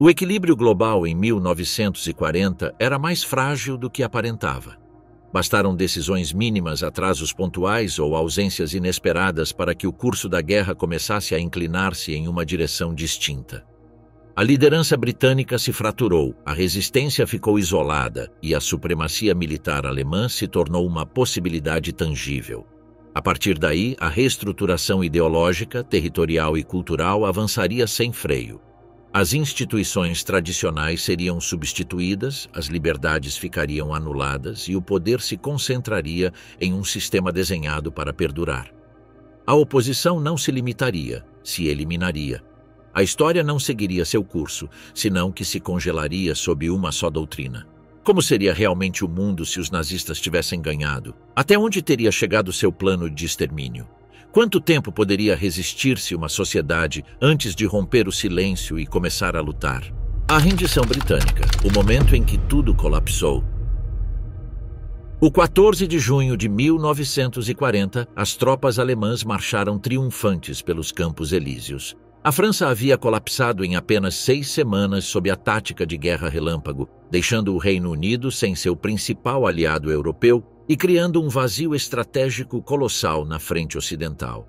O equilíbrio global em 1940 era mais frágil do que aparentava. Bastaram decisões mínimas, atrasos pontuais ou ausências inesperadas para que o curso da guerra começasse a inclinar-se em uma direção distinta. A liderança britânica se fraturou, a resistência ficou isolada e a supremacia militar alemã se tornou uma possibilidade tangível. A partir daí, a reestruturação ideológica, territorial e cultural avançaria sem freio. As instituições tradicionais seriam substituídas, as liberdades ficariam anuladas e o poder se concentraria em um sistema desenhado para perdurar. A oposição não se limitaria, se eliminaria. A história não seguiria seu curso, senão que se congelaria sob uma só doutrina. Como seria realmente o mundo se os nazistas tivessem ganhado? Até onde teria chegado seu plano de extermínio? Quanto tempo poderia resistir-se uma sociedade antes de romper o silêncio e começar a lutar? A rendição britânica, o momento em que tudo colapsou. O 14 de junho de 1940, as tropas alemãs marcharam triunfantes pelos Campos Elíseos. A França havia colapsado em apenas 6 semanas sob a tática de guerra relâmpago, deixando o Reino Unido sem seu principal aliado europeu e criando um vazio estratégico colossal na frente ocidental.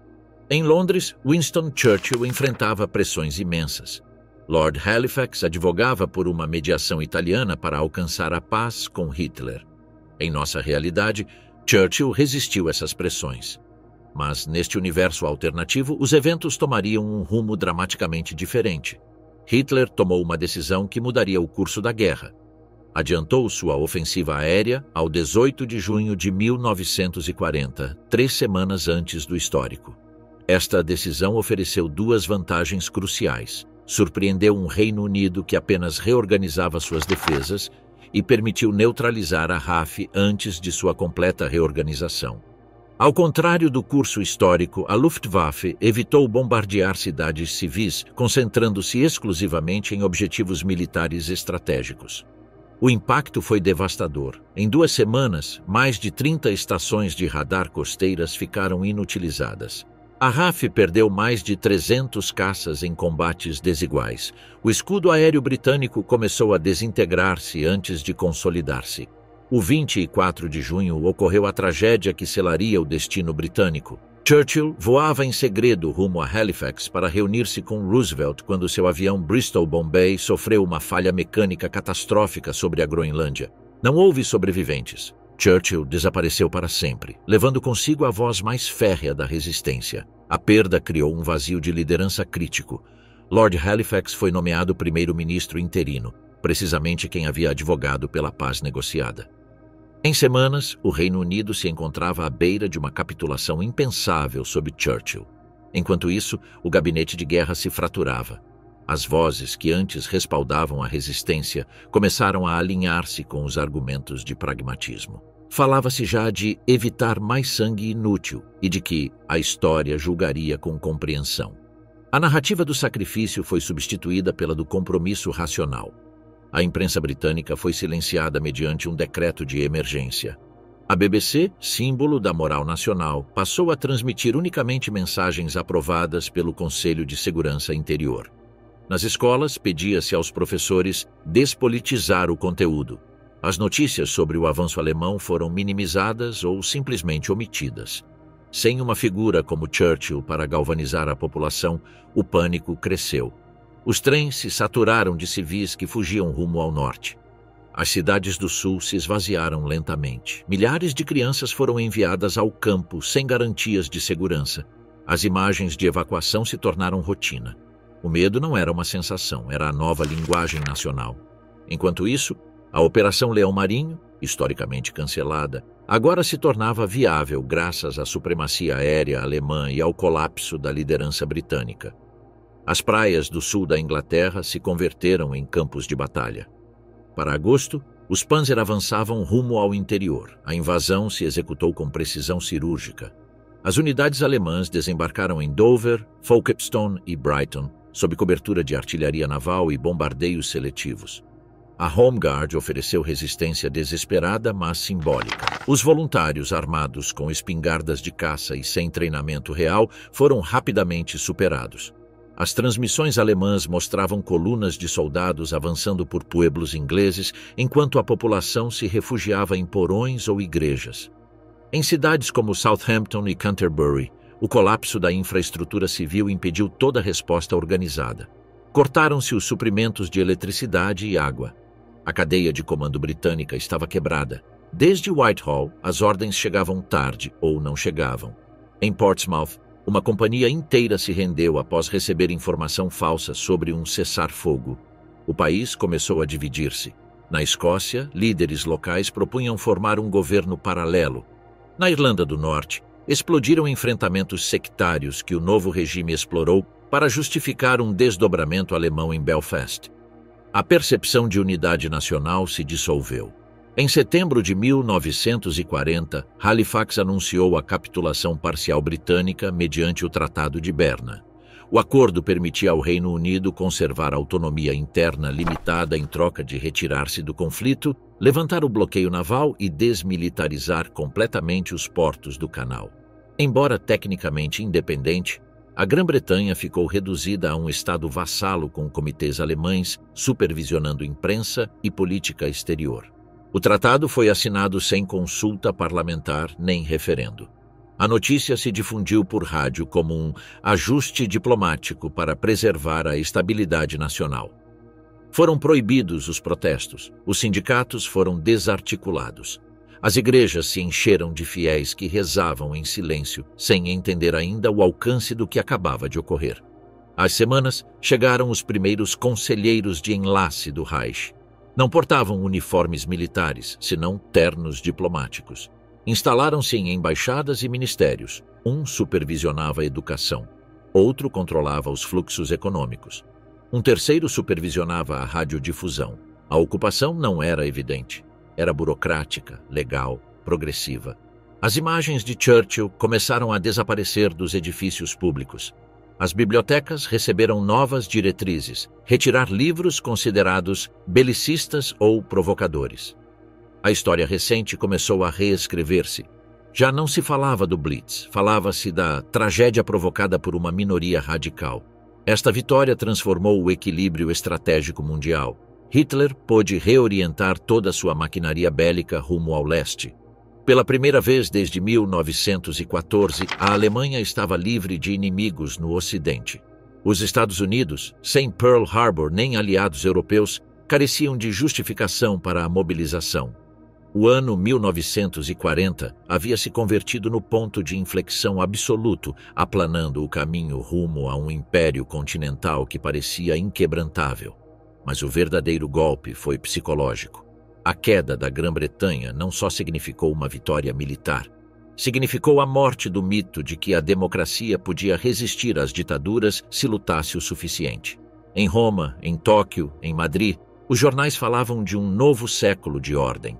Em Londres, Winston Churchill enfrentava pressões imensas. Lord Halifax advogava por uma mediação italiana para alcançar a paz com Hitler. Em nossa realidade, Churchill resistiu essas pressões. Mas, neste universo alternativo, os eventos tomariam um rumo dramaticamente diferente. Hitler tomou uma decisão que mudaria o curso da guerra. Adiantou sua ofensiva aérea ao 18 de junho de 1940, 3 semanas antes do histórico. Esta decisão ofereceu 2 vantagens cruciais. Surpreendeu um Reino Unido que apenas reorganizava suas defesas e permitiu neutralizar a RAF antes de sua completa reorganização. Ao contrário do curso histórico, a Luftwaffe evitou bombardear cidades civis, concentrando-se exclusivamente em objetivos militares estratégicos. O impacto foi devastador. Em 2 semanas, mais de 30 estações de radar costeiras ficaram inutilizadas. A RAF perdeu mais de 300 caças em combates desiguais. O escudo aéreo britânico começou a desintegrar-se antes de consolidar-se. O 24 de junho ocorreu a tragédia que selaria o destino britânico. Churchill voava em segredo rumo a Halifax para reunir-se com Roosevelt quando seu avião Bristol-Bombay sofreu uma falha mecânica catastrófica sobre a Groenlândia. Não houve sobreviventes. Churchill desapareceu para sempre, levando consigo a voz mais férrea da resistência. A perda criou um vazio de liderança crítico. Lord Halifax foi nomeado primeiro-ministro interino, precisamente quem havia advogado pela paz negociada. Em semanas, o Reino Unido se encontrava à beira de uma capitulação impensável sob Churchill. Enquanto isso, o gabinete de guerra se fraturava. As vozes que antes respaldavam a resistência começaram a alinhar-se com os argumentos de pragmatismo. Falava-se já de evitar mais sangue inútil e de que a história julgaria com compreensão. A narrativa do sacrifício foi substituída pela do compromisso racional. A imprensa britânica foi silenciada mediante um decreto de emergência. A BBC, símbolo da moral nacional, passou a transmitir unicamente mensagens aprovadas pelo Conselho de Segurança Interior. Nas escolas, pedia-se aos professores despolitizar o conteúdo. As notícias sobre o avanço alemão foram minimizadas ou simplesmente omitidas. Sem uma figura como Churchill para galvanizar a população, o pânico cresceu. Os trens se saturaram de civis que fugiam rumo ao norte. As cidades do sul se esvaziaram lentamente. Milhares de crianças foram enviadas ao campo sem garantias de segurança. As imagens de evacuação se tornaram rotina. O medo não era uma sensação, era a nova linguagem nacional. Enquanto isso, a Operação Leão Marinho, historicamente cancelada, agora se tornava viável graças à supremacia aérea alemã e ao colapso da liderança britânica. As praias do sul da Inglaterra se converteram em campos de batalha. Para agosto, os Panzer avançavam rumo ao interior. A invasão se executou com precisão cirúrgica. As unidades alemãs desembarcaram em Dover, Folkestone e Brighton, sob cobertura de artilharia naval e bombardeios seletivos. A Home Guard ofereceu resistência desesperada, mas simbólica. Os voluntários armados com espingardas de caça e sem treinamento real foram rapidamente superados. As transmissões alemãs mostravam colunas de soldados avançando por pueblos ingleses, enquanto a população se refugiava em porões ou igrejas. Em cidades como Southampton e Canterbury, o colapso da infraestrutura civil impediu toda resposta organizada. Cortaram-se os suprimentos de eletricidade e água. A cadeia de comando britânica estava quebrada. Desde Whitehall, as ordens chegavam tarde ou não chegavam. Em Portsmouth, uma companhia inteira se rendeu após receber informação falsa sobre um cessar-fogo. O país começou a dividir-se. Na Escócia, líderes locais propunham formar um governo paralelo. Na Irlanda do Norte, explodiram enfrentamentos sectários que o novo regime explorou para justificar um desdobramento alemão em Belfast. A percepção de unidade nacional se dissolveu. Em setembro de 1940, Halifax anunciou a capitulação parcial britânica mediante o Tratado de Berna. O acordo permitia ao Reino Unido conservar autonomia interna limitada em troca de retirar-se do conflito, levantar o bloqueio naval e desmilitarizar completamente os portos do canal. Embora tecnicamente independente, a Grã-Bretanha ficou reduzida a um estado vassalo com comitês alemães supervisionando imprensa e política exterior. O tratado foi assinado sem consulta parlamentar nem referendo. A notícia se difundiu por rádio como um ajuste diplomático para preservar a estabilidade nacional. Foram proibidos os protestos, os sindicatos foram desarticulados. As igrejas se encheram de fiéis que rezavam em silêncio, sem entender ainda o alcance do que acabava de ocorrer. Às semanas, chegaram os primeiros conselheiros de enlace do Reich. Não portavam uniformes militares, senão ternos diplomáticos. Instalaram-se em embaixadas e ministérios. Um supervisionava a educação, outro controlava os fluxos econômicos. Um terceiro supervisionava a radiodifusão. A ocupação não era evidente. Era burocrática, legal, progressiva. As imagens de Churchill começaram a desaparecer dos edifícios públicos. As bibliotecas receberam novas diretrizes: retirar livros considerados belicistas ou provocadores. A história recente começou a reescrever-se. Já não se falava do Blitz, falava-se da tragédia provocada por uma minoria radical. Esta vitória transformou o equilíbrio estratégico mundial. Hitler pôde reorientar toda a sua maquinaria bélica rumo ao leste. Pela primeira vez desde 1914, a Alemanha estava livre de inimigos no Ocidente. Os Estados Unidos, sem Pearl Harbor nem aliados europeus, careciam de justificação para a mobilização. O ano 1940 havia se convertido no ponto de inflexão absoluto, aplanando o caminho rumo a um império continental que parecia inquebrantável. Mas o verdadeiro golpe foi psicológico. A queda da Grã-Bretanha não só significou uma vitória militar, significou a morte do mito de que a democracia podia resistir às ditaduras se lutasse o suficiente. Em Roma, em Tóquio, em Madrid, os jornais falavam de um novo século de ordem.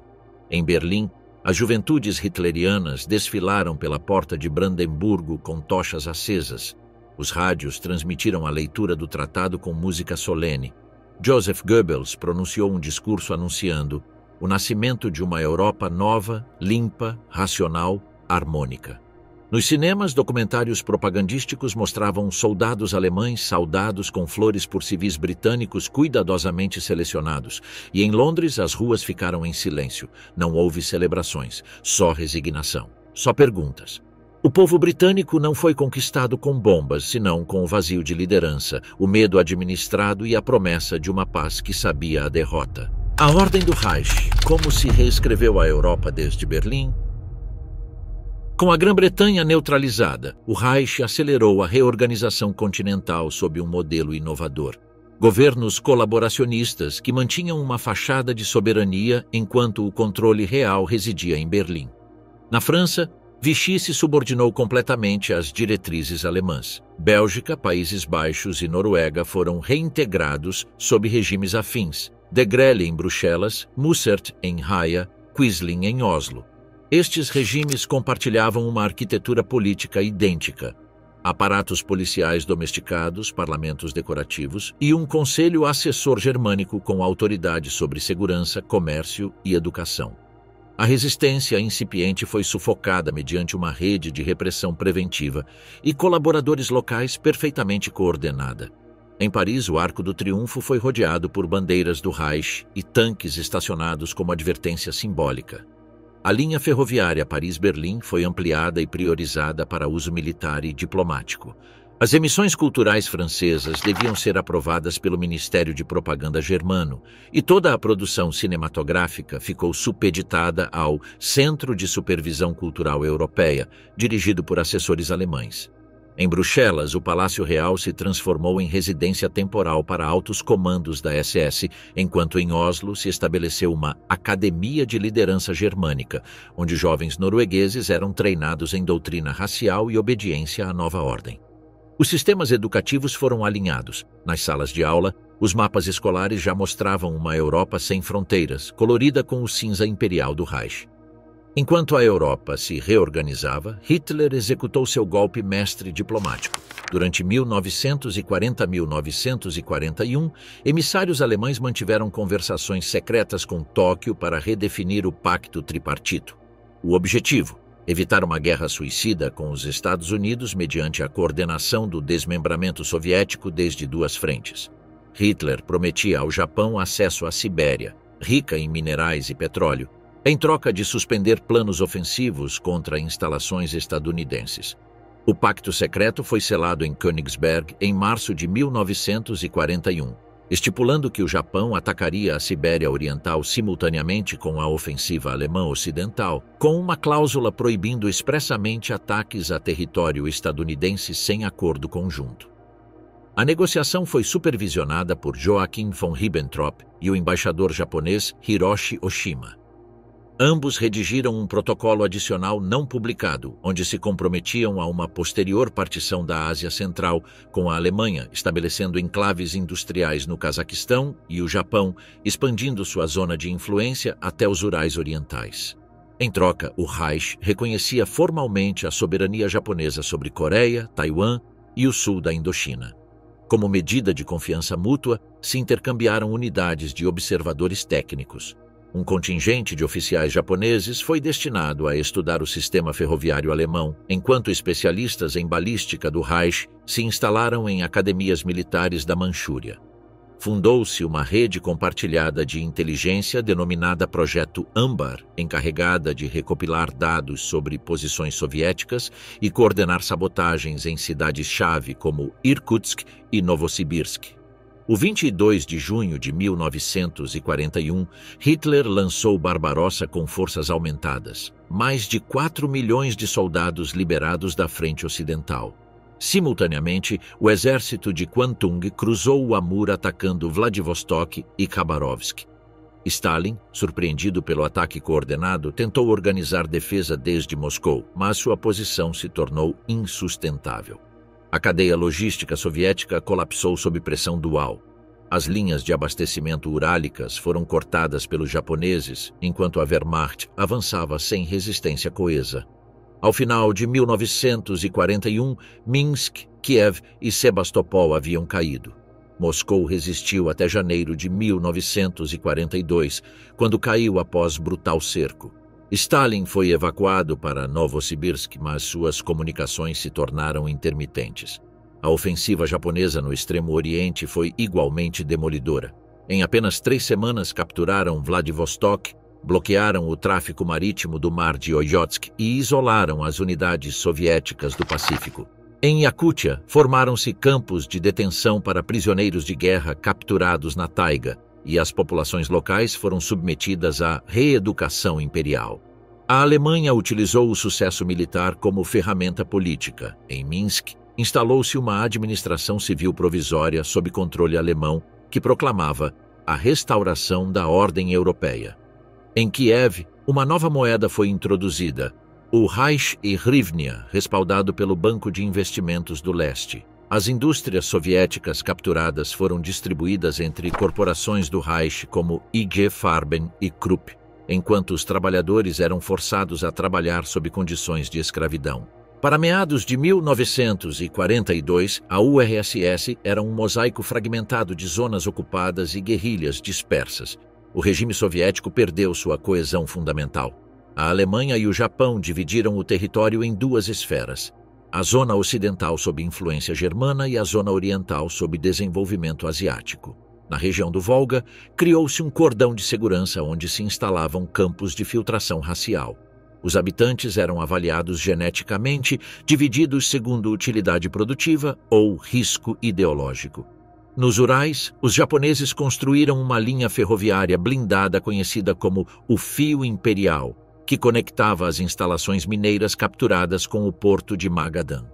Em Berlim, as juventudes hitlerianas desfilaram pela porta de Brandemburgo com tochas acesas. Os rádios transmitiram a leitura do tratado com música solene. Joseph Goebbels pronunciou um discurso anunciando o nascimento de uma Europa nova, limpa, racional, harmônica. Nos cinemas, documentários propagandísticos mostravam soldados alemães saudados com flores por civis britânicos cuidadosamente selecionados, e em Londres as ruas ficaram em silêncio. Não houve celebrações, só resignação, só perguntas. O povo britânico não foi conquistado com bombas, senão com o vazio de liderança, o medo administrado e a promessa de uma paz que sabia a derrota. A Ordem do Reich, como se reescreveu a Europa desde Berlim? Com a Grã-Bretanha neutralizada, o Reich acelerou a reorganização continental sob um modelo inovador. Governos colaboracionistas que mantinham uma fachada de soberania enquanto o controle real residia em Berlim. Na França, Vichy se subordinou completamente às diretrizes alemãs. Bélgica, Países Baixos e Noruega foram reintegrados sob regimes afins. De Grelle em Bruxelas, Mussert em Haia, Quisling em Oslo. Estes regimes compartilhavam uma arquitetura política idêntica, aparatos policiais domesticados, parlamentos decorativos e um conselho assessor germânico com autoridade sobre segurança, comércio e educação. A resistência incipiente foi sufocada mediante uma rede de repressão preventiva e colaboradores locais perfeitamente coordenada. Em Paris, o Arco do Triunfo foi rodeado por bandeiras do Reich e tanques estacionados como advertência simbólica. A linha ferroviária Paris-Berlim foi ampliada e priorizada para uso militar e diplomático. As emissões culturais francesas deviam ser aprovadas pelo Ministério de Propaganda germano e toda a produção cinematográfica ficou supeditada ao Centro de Supervisão Cultural Europeia, dirigido por assessores alemães. Em Bruxelas, o Palácio Real se transformou em residência temporal para altos comandos da SS, enquanto em Oslo se estabeleceu uma Academia de Liderança Germânica, onde jovens noruegueses eram treinados em doutrina racial e obediência à nova ordem. Os sistemas educativos foram alinhados. Nas salas de aula, os mapas escolares já mostravam uma Europa sem fronteiras, colorida com o cinza imperial do Reich. Enquanto a Europa se reorganizava, Hitler executou seu golpe mestre diplomático. Durante 1940 a 1941, emissários alemães mantiveram conversações secretas com Tóquio para redefinir o Pacto Tripartito. O objetivo: evitar uma guerra suicida com os Estados Unidos mediante a coordenação do desmembramento soviético desde duas frentes. Hitler prometia ao Japão acesso à Sibéria, rica em minerais e petróleo, em troca de suspender planos ofensivos contra instalações estadunidenses. O pacto secreto foi selado em Königsberg em março de 1941, estipulando que o Japão atacaria a Sibéria Oriental simultaneamente com a ofensiva alemã ocidental, com uma cláusula proibindo expressamente ataques a território estadunidense sem acordo conjunto. A negociação foi supervisionada por Joachim von Ribbentrop e o embaixador japonês Hiroshi Oshima. Ambos redigiram um protocolo adicional não publicado, onde se comprometiam a uma posterior partição da Ásia Central, com a Alemanha estabelecendo enclaves industriais no Cazaquistão e o Japão expandindo sua zona de influência até os Urais Orientais. Em troca, o Reich reconhecia formalmente a soberania japonesa sobre Coreia, Taiwan e o sul da Indochina. Como medida de confiança mútua, se intercambiaram unidades de observadores técnicos. Um contingente de oficiais japoneses foi destinado a estudar o sistema ferroviário alemão, enquanto especialistas em balística do Reich se instalaram em academias militares da Manchúria. Fundou-se uma rede compartilhada de inteligência denominada Projeto Âmbar, encarregada de recopilar dados sobre posições soviéticas e coordenar sabotagens em cidades-chave como Irkutsk e Novosibirsk. O 22 de junho de 1941, Hitler lançou Barbarossa com forças aumentadas, mais de 4 milhões de soldados liberados da frente ocidental. Simultaneamente, o exército de Kwantung cruzou o Amur atacando Vladivostok e Khabarovsk. Stalin, surpreendido pelo ataque coordenado, tentou organizar defesa desde Moscou, mas sua posição se tornou insustentável. A cadeia logística soviética colapsou sob pressão dual. As linhas de abastecimento urálicas foram cortadas pelos japoneses, enquanto a Wehrmacht avançava sem resistência coesa. Ao final de 1941, Minsk, Kiev e Sebastopol haviam caído. Moscou resistiu até janeiro de 1942, quando caiu após brutal cerco. Stalin foi evacuado para Novosibirsk, mas suas comunicações se tornaram intermitentes. A ofensiva japonesa no Extremo Oriente foi igualmente demolidora. Em apenas 3 semanas capturaram Vladivostok, bloquearam o tráfico marítimo do mar de Oyotsk e isolaram as unidades soviéticas do Pacífico. Em Yakutia, formaram-se campos de detenção para prisioneiros de guerra capturados na taiga, e as populações locais foram submetidas à reeducação imperial. A Alemanha utilizou o sucesso militar como ferramenta política. Em Minsk, instalou-se uma administração civil provisória sob controle alemão que proclamava a restauração da ordem europeia. Em Kiev, uma nova moeda foi introduzida, o Reich e Hryvnia, respaldado pelo Banco de Investimentos do Leste. As indústrias soviéticas capturadas foram distribuídas entre corporações do Reich como IG Farben e Krupp, enquanto os trabalhadores eram forçados a trabalhar sob condições de escravidão. Para meados de 1942, a URSS era um mosaico fragmentado de zonas ocupadas e guerrilhas dispersas. O regime soviético perdeu sua coesão fundamental. A Alemanha e o Japão dividiram o território em duas esferas: a zona ocidental sob influência germana e a zona oriental sob desenvolvimento asiático. Na região do Volga, criou-se um cordão de segurança onde se instalavam campos de filtração racial. Os habitantes eram avaliados geneticamente, divididos segundo utilidade produtiva ou risco ideológico. Nos Urais, os japoneses construíram uma linha ferroviária blindada conhecida como o Fio Imperial, que conectava as instalações mineiras capturadas com o porto de Magadan.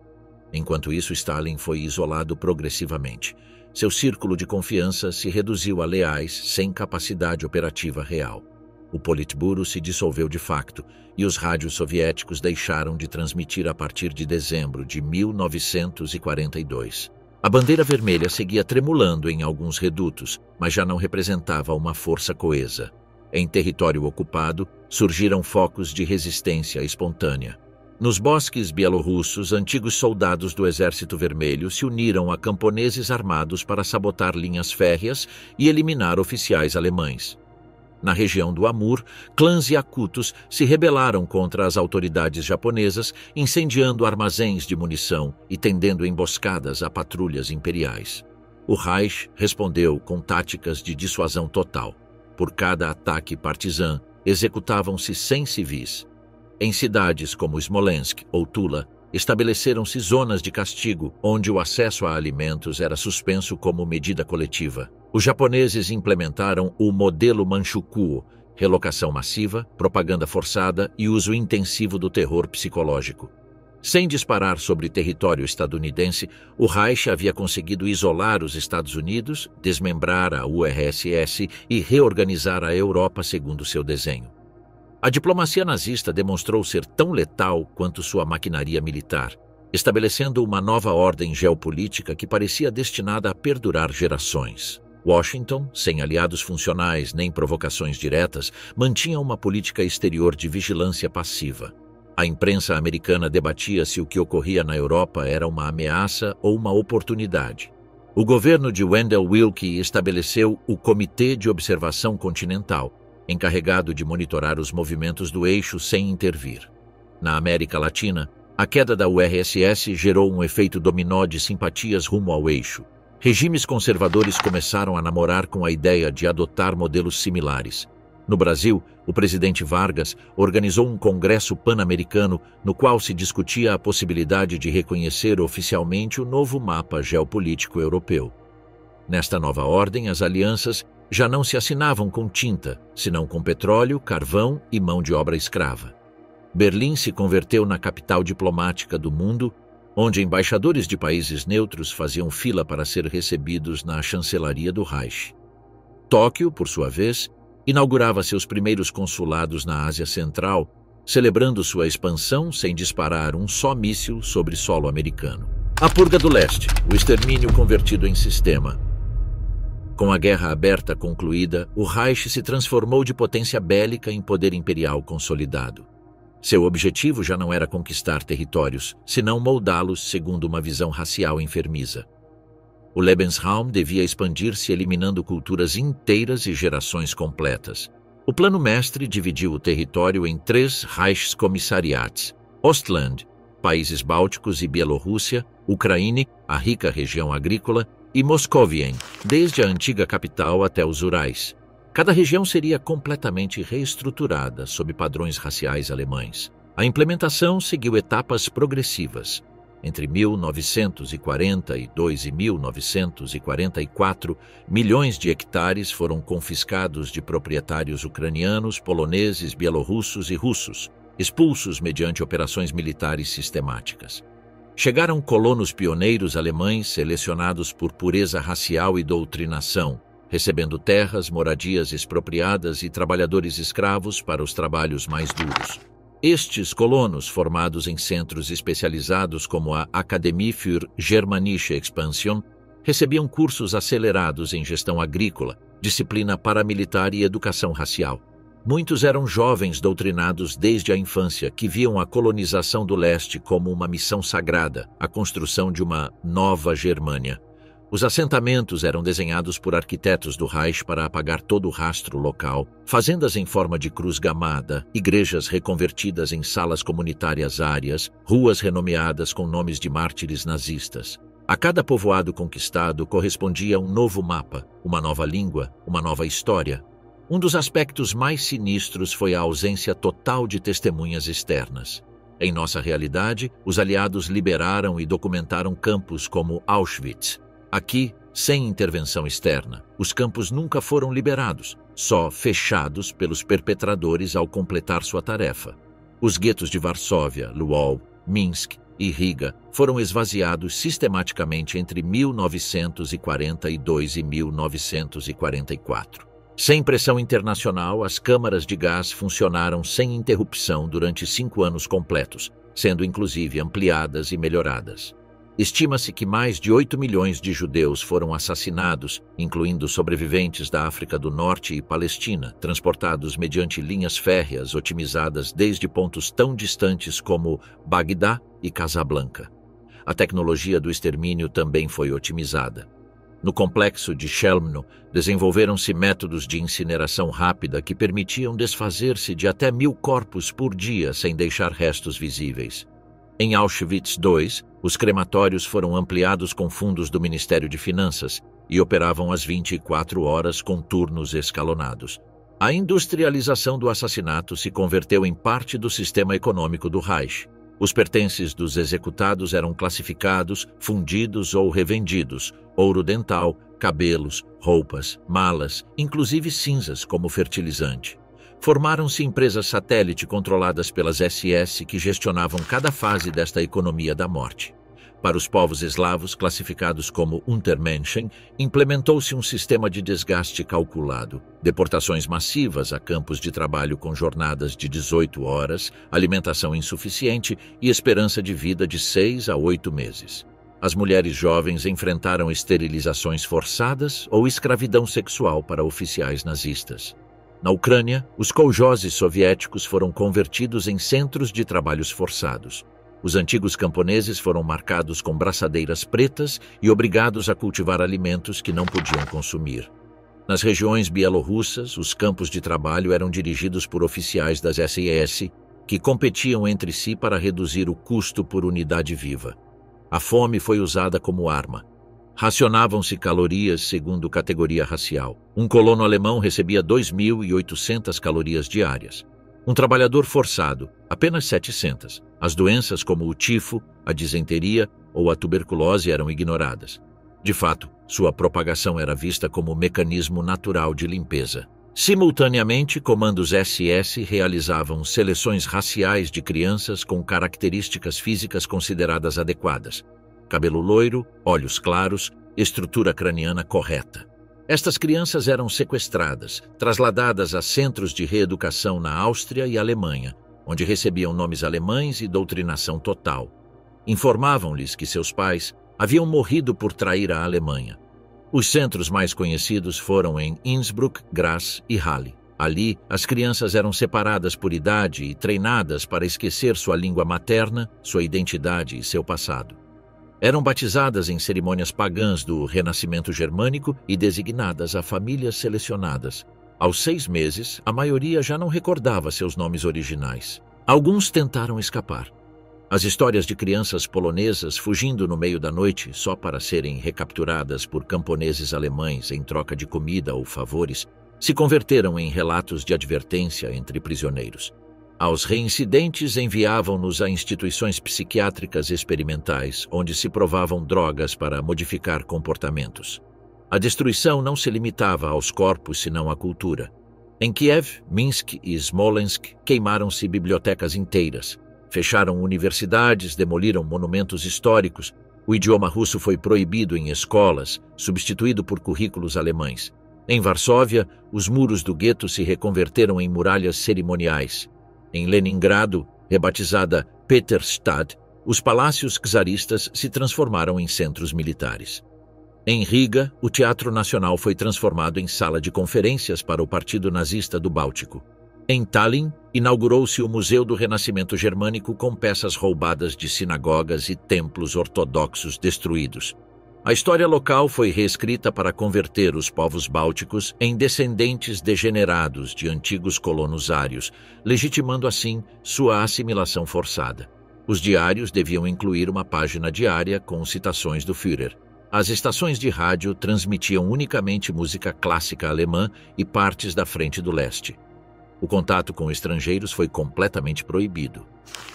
Enquanto isso, Stalin foi isolado progressivamente. Seu círculo de confiança se reduziu a leais sem capacidade operativa real. O Politburo se dissolveu de facto e os rádios soviéticos deixaram de transmitir a partir de dezembro de 1942. A bandeira vermelha seguia tremulando em alguns redutos, mas já não representava uma força coesa. Em território ocupado, surgiram focos de resistência espontânea. Nos bosques bielorrussos, antigos soldados do Exército Vermelho se uniram a camponeses armados para sabotar linhas férreas e eliminar oficiais alemães. Na região do Amur, clãs yakutos se rebelaram contra as autoridades japonesas, incendiando armazéns de munição e tendendo emboscadas a patrulhas imperiais. O Reich respondeu com táticas de dissuasão total. Por cada ataque partisã, executavam-se 100 civis. Em cidades como Smolensk ou Tula, estabeleceram-se zonas de castigo, onde o acesso a alimentos era suspenso como medida coletiva. Os japoneses implementaram o modelo Manchukuo, relocação massiva, propaganda forçada e uso intensivo do terror psicológico. Sem disparar sobre território estadunidense, o Reich havia conseguido isolar os Estados Unidos, desmembrar a URSS e reorganizar a Europa segundo seu desenho. A diplomacia nazista demonstrou ser tão letal quanto sua maquinaria militar, estabelecendo uma nova ordem geopolítica que parecia destinada a perdurar gerações. Washington, sem aliados funcionais nem provocações diretas, mantinha uma política exterior de vigilância passiva. A imprensa americana debatia se o que ocorria na Europa era uma ameaça ou uma oportunidade. O governo de Wendell Willkie estabeleceu o Comitê de Observação Continental, encarregado de monitorar os movimentos do eixo sem intervir. Na América Latina, a queda da URSS gerou um efeito dominó de simpatias rumo ao eixo. Regimes conservadores começaram a namorar com a ideia de adotar modelos similares. No Brasil, o presidente Vargas organizou um congresso pan-americano no qual se discutia a possibilidade de reconhecer oficialmente o novo mapa geopolítico europeu. Nesta nova ordem, as alianças já não se assinavam com tinta, senão com petróleo, carvão e mão de obra escrava. Berlim se converteu na capital diplomática do mundo, onde embaixadores de países neutros faziam fila para ser recebidos na chancelaria do Reich. Tóquio, por sua vez, inaugurava seus primeiros consulados na Ásia Central, celebrando sua expansão sem disparar um só míssil sobre solo americano. A Purga do Leste, o extermínio convertido em sistema. Com a guerra aberta concluída, o Reich se transformou de potência bélica em poder imperial consolidado. Seu objetivo já não era conquistar territórios, senão moldá-los segundo uma visão racial enfermiza. O Lebensraum devia expandir-se eliminando culturas inteiras e gerações completas. O plano mestre dividiu o território em 3 Reichskomissariats: Ostland, países bálticos e Bielorrússia, Ucraíne, a rica região agrícola, e Moscovien, desde a antiga capital até os Urais. Cada região seria completamente reestruturada sob padrões raciais alemães. A implementação seguiu etapas progressivas. Entre 1942 e 1944, milhões de hectares foram confiscados de proprietários ucranianos, poloneses, bielorrussos e russos, expulsos mediante operações militares sistemáticas. Chegaram colonos pioneiros alemães selecionados por pureza racial e doutrinação, recebendo terras, moradias expropriadas e trabalhadores escravos para os trabalhos mais duros. Estes colonos, formados em centros especializados como a Akademie für Germanische Expansion, recebiam cursos acelerados em gestão agrícola, disciplina paramilitar e educação racial. Muitos eram jovens doutrinados desde a infância que viam a colonização do leste como uma missão sagrada, a construção de uma nova Germânia. Os assentamentos eram desenhados por arquitetos do Reich para apagar todo o rastro local, fazendas em forma de cruz gamada, igrejas reconvertidas em salas comunitárias áreas, ruas renomeadas com nomes de mártires nazistas. A cada povoado conquistado correspondia um novo mapa, uma nova língua, uma nova história. Um dos aspectos mais sinistros foi a ausência total de testemunhas externas. Em nossa realidade, os aliados liberaram e documentaram campos como Auschwitz. Aqui, sem intervenção externa, os campos nunca foram liberados, só fechados pelos perpetradores ao completar sua tarefa. Os guetos de Varsóvia, Lwów, Minsk e Riga foram esvaziados sistematicamente entre 1942 e 1944. Sem pressão internacional, as câmaras de gás funcionaram sem interrupção durante 5 anos completos, sendo inclusive ampliadas e melhoradas. Estima-se que mais de 8 milhões de judeus foram assassinados, incluindo sobreviventes da África do Norte e Palestina, transportados mediante linhas férreas otimizadas desde pontos tão distantes como Bagdá e Casablanca. A tecnologia do extermínio também foi otimizada. No complexo de Chelmno, desenvolveram-se métodos de incineração rápida que permitiam desfazer-se de até 1000 corpos por dia sem deixar restos visíveis. Em Auschwitz II, os crematórios foram ampliados com fundos do Ministério de Finanças e operavam às 24 horas com turnos escalonados. A industrialização do assassinato se converteu em parte do sistema econômico do Reich. Os pertences dos executados eram classificados, fundidos ou revendidos, ouro dental, cabelos, roupas, malas, inclusive cinzas como fertilizante. Formaram-se empresas satélite controladas pelas SS que gestionavam cada fase desta economia da morte. Para os povos eslavos, classificados como Untermenschen, implementou-se um sistema de desgaste calculado, deportações massivas a campos de trabalho com jornadas de 18 horas, alimentação insuficiente e esperança de vida de 6 a 8 meses. As mulheres jovens enfrentaram esterilizações forçadas ou escravidão sexual para oficiais nazistas. Na Ucrânia, os koljozes soviéticos foram convertidos em centros de trabalhos forçados. Os antigos camponeses foram marcados com braçadeiras pretas e obrigados a cultivar alimentos que não podiam consumir. Nas regiões bielorrussas, os campos de trabalho eram dirigidos por oficiais das SS, que competiam entre si para reduzir o custo por unidade viva. A fome foi usada como arma. Racionavam-se calorias segundo categoria racial. Um colono alemão recebia 2.800 calorias diárias. Um trabalhador forçado, apenas 700. As doenças como o tifo, a disenteria ou a tuberculose eram ignoradas. De fato, sua propagação era vista como mecanismo natural de limpeza. Simultaneamente, comandos SS realizavam seleções raciais de crianças com características físicas consideradas adequadas. Cabelo loiro, olhos claros, estrutura craniana correta. Estas crianças eram sequestradas, trasladadas a centros de reeducação na Áustria e Alemanha, onde recebiam nomes alemães e doutrinação total. Informavam-lhes que seus pais haviam morrido por trair a Alemanha. Os centros mais conhecidos foram em Innsbruck, Graz e Halle. Ali, as crianças eram separadas por idade e treinadas para esquecer sua língua materna, sua identidade e seu passado. Eram batizadas em cerimônias pagãs do Renascimento Germânico e designadas a famílias selecionadas. Aos 6 meses, a maioria já não recordava seus nomes originais. Alguns tentaram escapar. As histórias de crianças polonesas fugindo no meio da noite só para serem recapturadas por camponeses alemães em troca de comida ou favores se converteram em relatos de advertência entre prisioneiros. Aos reincidentes enviavam-nos a instituições psiquiátricas experimentais, onde se provavam drogas para modificar comportamentos. A destruição não se limitava aos corpos, senão à cultura. Em Kiev, Minsk e Smolensk queimaram-se bibliotecas inteiras. Fecharam universidades, demoliram monumentos históricos. O idioma russo foi proibido em escolas, substituído por currículos alemães. Em Varsóvia, os muros do gueto se reconverteram em muralhas cerimoniais. Em Leningrado, rebatizada Peterstad, os palácios czaristas se transformaram em centros militares. Em Riga, o Teatro Nacional foi transformado em sala de conferências para o Partido Nazista do Báltico. Em Tallinn, inaugurou-se o Museu do Renascimento Germânico com peças roubadas de sinagogas e templos ortodoxos destruídos. A história local foi reescrita para converter os povos bálticos em descendentes degenerados de antigos colonos ários, legitimando assim sua assimilação forçada. Os diários deviam incluir uma página diária com citações do Führer. As estações de rádio transmitiam unicamente música clássica alemã e partes da Frente do Leste. O contato com estrangeiros foi completamente proibido.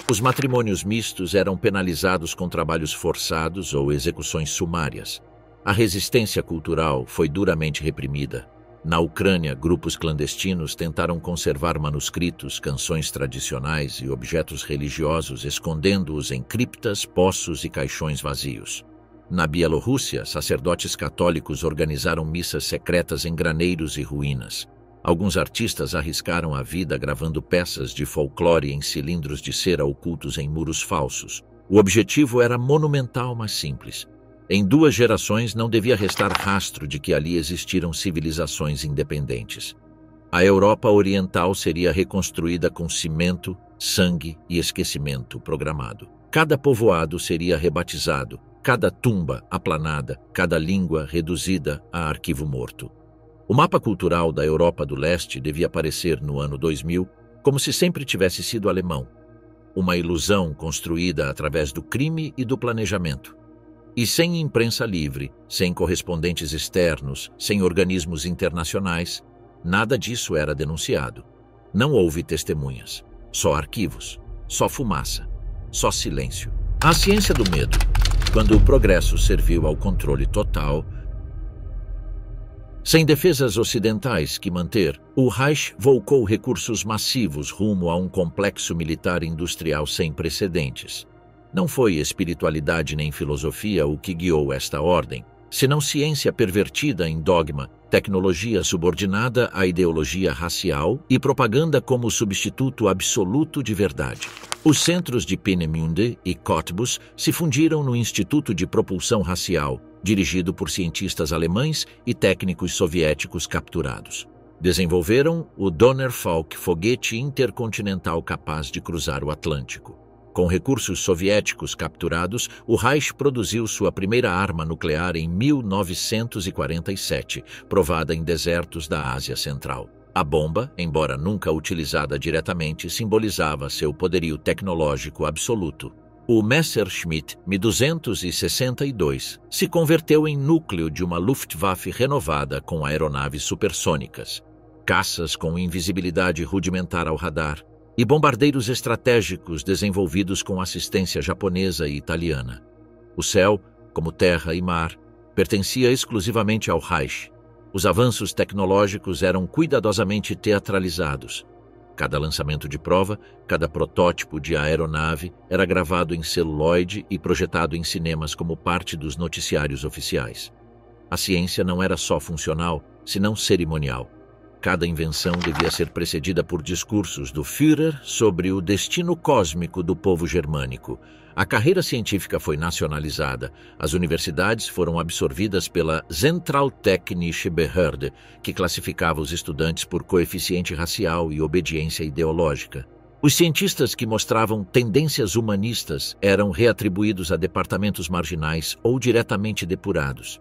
Os matrimônios mistos eram penalizados com trabalhos forçados ou execuções sumárias. A resistência cultural foi duramente reprimida. Na Ucrânia, grupos clandestinos tentaram conservar manuscritos, canções tradicionais e objetos religiosos, escondendo-os em criptas, poços e caixões vazios. Na Bielorrússia, sacerdotes católicos organizaram missas secretas em graneiros e ruínas. Alguns artistas arriscaram a vida gravando peças de folclore em cilindros de cera ocultos em muros falsos. O objetivo era monumental, mas simples. Em 2 gerações não devia restar rastro de que ali existiram civilizações independentes. A Europa Oriental seria reconstruída com cimento, sangue e esquecimento programado. Cada povoado seria rebatizado, cada tumba aplanada, cada língua reduzida a arquivo morto. O mapa cultural da Europa do Leste devia aparecer no ano 2000 como se sempre tivesse sido alemão. Uma ilusão construída através do crime e do planejamento. E sem imprensa livre, sem correspondentes externos, sem organismos internacionais, nada disso era denunciado. Não houve testemunhas, só arquivos, só fumaça, só silêncio. A ciência do medo, quando o progresso serviu ao controle total. Sem defesas ocidentais que manter, o Reich volcou recursos massivos rumo a um complexo militar industrial sem precedentes. Não foi espiritualidade nem filosofia o que guiou esta ordem, senão ciência pervertida em dogma, tecnologia subordinada à ideologia racial e propaganda como substituto absoluto de verdade. Os centros de Peenemünde e Cottbus se fundiram no Instituto de Propulsão Racial, dirigido por cientistas alemães e técnicos soviéticos capturados. Desenvolveram o Donnerfalk, foguete intercontinental capaz de cruzar o Atlântico. Com recursos soviéticos capturados, o Reich produziu sua primeira arma nuclear em 1947, provada em desertos da Ásia Central. A bomba, embora nunca utilizada diretamente, simbolizava seu poderio tecnológico absoluto. O Messerschmitt Mi-262 se converteu em núcleo de uma Luftwaffe renovada com aeronaves supersônicas, caças com invisibilidade rudimentar ao radar e bombardeiros estratégicos desenvolvidos com assistência japonesa e italiana. O céu, como terra e mar, pertencia exclusivamente ao Reich. Os avanços tecnológicos eram cuidadosamente teatralizados. Cada lançamento de prova, cada protótipo de aeronave era gravado em celuloide e projetado em cinemas como parte dos noticiários oficiais. A ciência não era só funcional, senão cerimonial. Cada invenção devia ser precedida por discursos do Führer sobre o destino cósmico do povo germânico. A carreira científica foi nacionalizada. As universidades foram absorvidas pela Zentraltechnische Behörde, que classificava os estudantes por coeficiente racial e obediência ideológica. Os cientistas que mostravam tendências humanistas eram reatribuídos a departamentos marginais ou diretamente depurados.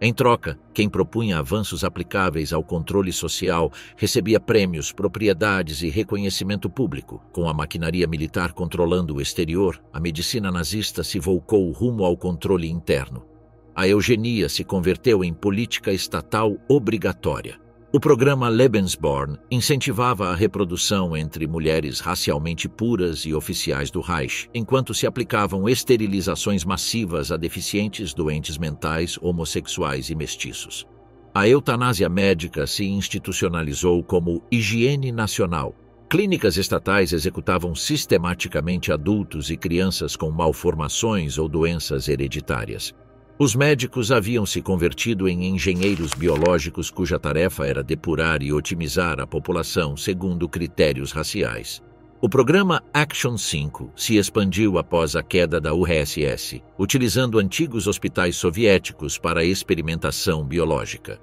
Em troca, quem propunha avanços aplicáveis ao controle social recebia prêmios, propriedades e reconhecimento público. Com a maquinaria militar controlando o exterior, a medicina nazista se volcou rumo ao controle interno. A eugenia se converteu em política estatal obrigatória. O programa Lebensborn incentivava a reprodução entre mulheres racialmente puras e oficiais do Reich, enquanto se aplicavam esterilizações massivas a deficientes, doentes mentais, homossexuais e mestiços. A eutanásia médica se institucionalizou como higiene nacional. Clínicas estatais executavam sistematicamente adultos e crianças com malformações ou doenças hereditárias. Os médicos haviam se convertido em engenheiros biológicos cuja tarefa era depurar e otimizar a população segundo critérios raciais. O programa Action 5 se expandiu após a queda da URSS, utilizando antigos hospitais soviéticos para a experimentação biológica.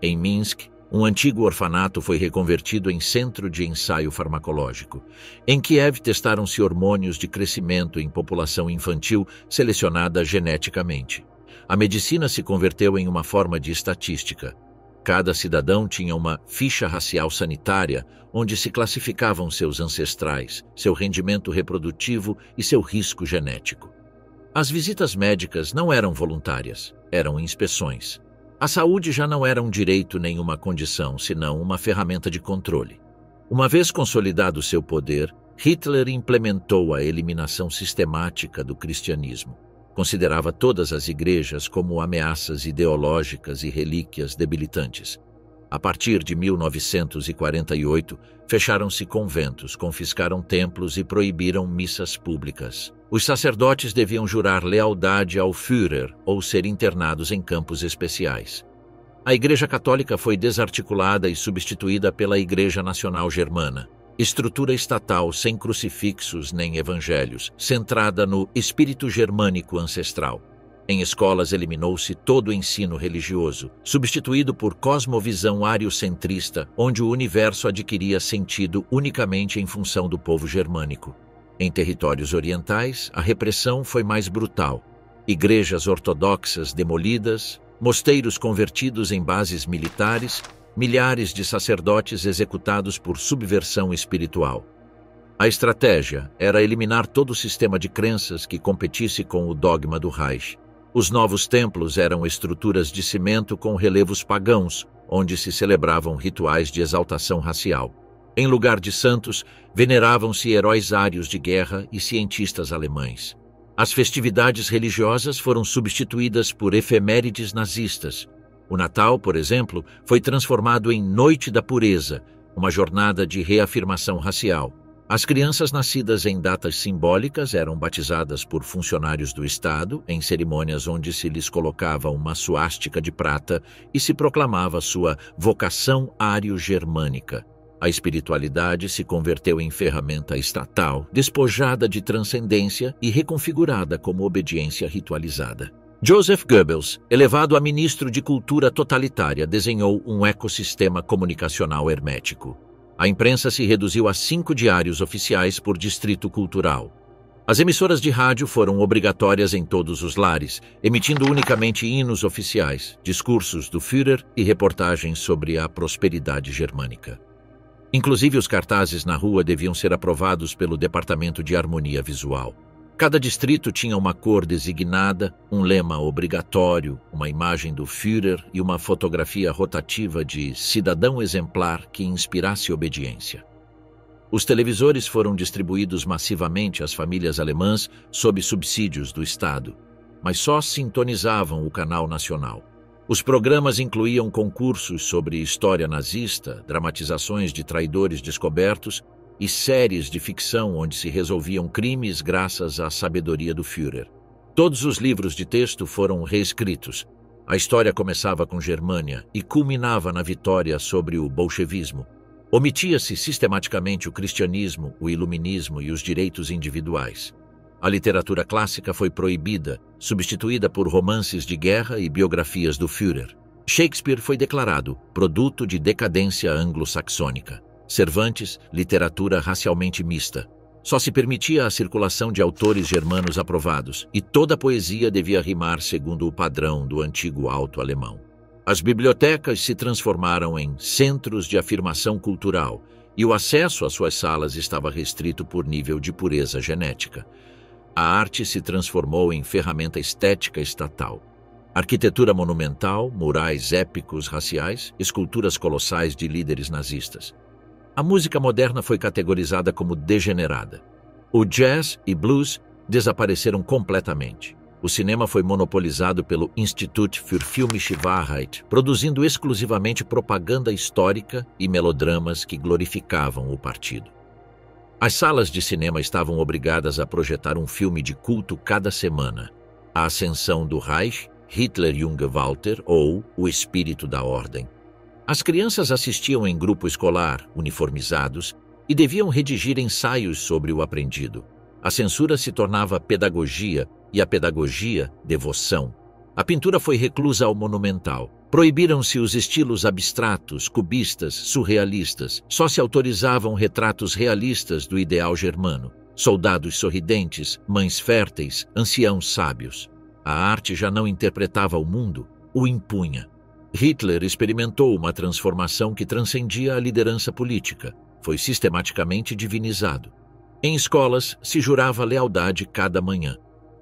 Em Minsk, um antigo orfanato foi reconvertido em centro de ensaio farmacológico. Em Kiev, testaram-se hormônios de crescimento em população infantil selecionada geneticamente. a medicina se converteu em uma forma de estatística. Cada cidadão tinha uma ficha racial sanitária, onde se classificavam seus ancestrais, seu rendimento reprodutivo e seu risco genético. As visitas médicas não eram voluntárias, eram inspeções. A saúde já não era um direito nem uma condição, senão uma ferramenta de controle. Uma vez consolidado seu poder, Hitler implementou a eliminação sistemática do cristianismo. Considerava todas as igrejas como ameaças ideológicas e relíquias debilitantes. A partir de 1948, fecharam-se conventos, confiscaram templos e proibiram missas públicas. Os sacerdotes deviam jurar lealdade ao Führer ou ser internados em campos especiais. A Igreja Católica foi desarticulada e substituída pela Igreja Nacional Germana, estrutura estatal sem crucifixos nem evangelhos, centrada no espírito germânico ancestral. Em escolas eliminou-se todo o ensino religioso, substituído por cosmovisão ariocentrista, onde o universo adquiria sentido unicamente em função do povo germânico. Em territórios orientais, a repressão foi mais brutal. Igrejas ortodoxas demolidas, mosteiros convertidos em bases militares, milhares de sacerdotes executados por subversão espiritual. A estratégia era eliminar todo o sistema de crenças que competisse com o dogma do Reich. Os novos templos eram estruturas de cimento com relevos pagãos, onde se celebravam rituais de exaltação racial. Em lugar de santos, veneravam-se heróis ários de guerra e cientistas alemães. As festividades religiosas foram substituídas por efemérides nazistas. O Natal, por exemplo, foi transformado em Noite da Pureza, uma jornada de reafirmação racial. As crianças nascidas em datas simbólicas eram batizadas por funcionários do Estado, em cerimônias onde se lhes colocava uma suástica de prata e se proclamava sua vocação ário-germânica. A espiritualidade se converteu em ferramenta estatal, despojada de transcendência e reconfigurada como obediência ritualizada. Joseph Goebbels, elevado a ministro de cultura totalitária, desenhou um ecossistema comunicacional hermético. A imprensa se reduziu a 5 diários oficiais por distrito cultural. As emissoras de rádio foram obrigatórias em todos os lares, emitindo unicamente hinos oficiais, discursos do Führer e reportagens sobre a prosperidade germânica. Inclusive, os cartazes na rua deviam ser aprovados pelo Departamento de Harmonia Visual. Cada distrito tinha uma cor designada, um lema obrigatório, uma imagem do Führer e uma fotografia rotativa de cidadão exemplar que inspirasse obediência. Os televisores foram distribuídos massivamente às famílias alemãs sob subsídios do Estado, mas só sintonizavam o canal nacional. Os programas incluíam concursos sobre história nazista, dramatizações de traidores descobertos e séries de ficção onde se resolviam crimes graças à sabedoria do Führer. Todos os livros de texto foram reescritos. A história começava com Germânia e culminava na vitória sobre o bolchevismo. Omitia-se sistematicamente o cristianismo, o iluminismo e os direitos individuais. A literatura clássica foi proibida, substituída por romances de guerra e biografias do Führer. Shakespeare foi declarado produto de decadência anglo-saxônica. Cervantes, literatura racialmente mista. Só se permitia a circulação de autores germanos aprovados, e toda a poesia devia rimar segundo o padrão do antigo alto alemão. As bibliotecas se transformaram em centros de afirmação cultural, e o acesso às suas salas estava restrito por nível de pureza genética. A arte se transformou em ferramenta estética estatal. Arquitetura monumental, murais épicos raciais, esculturas colossais de líderes nazistas. A música moderna foi categorizada como degenerada. O jazz e blues desapareceram completamente. O cinema foi monopolizado pelo Institut für filmische Wahrheit, produzindo exclusivamente propaganda histórica e melodramas que glorificavam o partido. As salas de cinema estavam obrigadas a projetar um filme de culto cada semana. A Ascensão do Reich, Hitler Junge Walter ou O Espírito da Ordem. As crianças assistiam em grupo escolar, uniformizados, e deviam redigir ensaios sobre o aprendido. A censura se tornava pedagogia e a pedagogia, devoção. A pintura foi reclusa ao monumental. Proibiram-se os estilos abstratos, cubistas, surrealistas. Só se autorizavam retratos realistas do ideal germano. Soldados sorridentes, mães férteis, anciãos sábios. A arte já não interpretava o mundo, o impunha. Hitler experimentou uma transformação que transcendia a liderança política. Foi sistematicamente divinizado. Em escolas, se jurava lealdade cada manhã.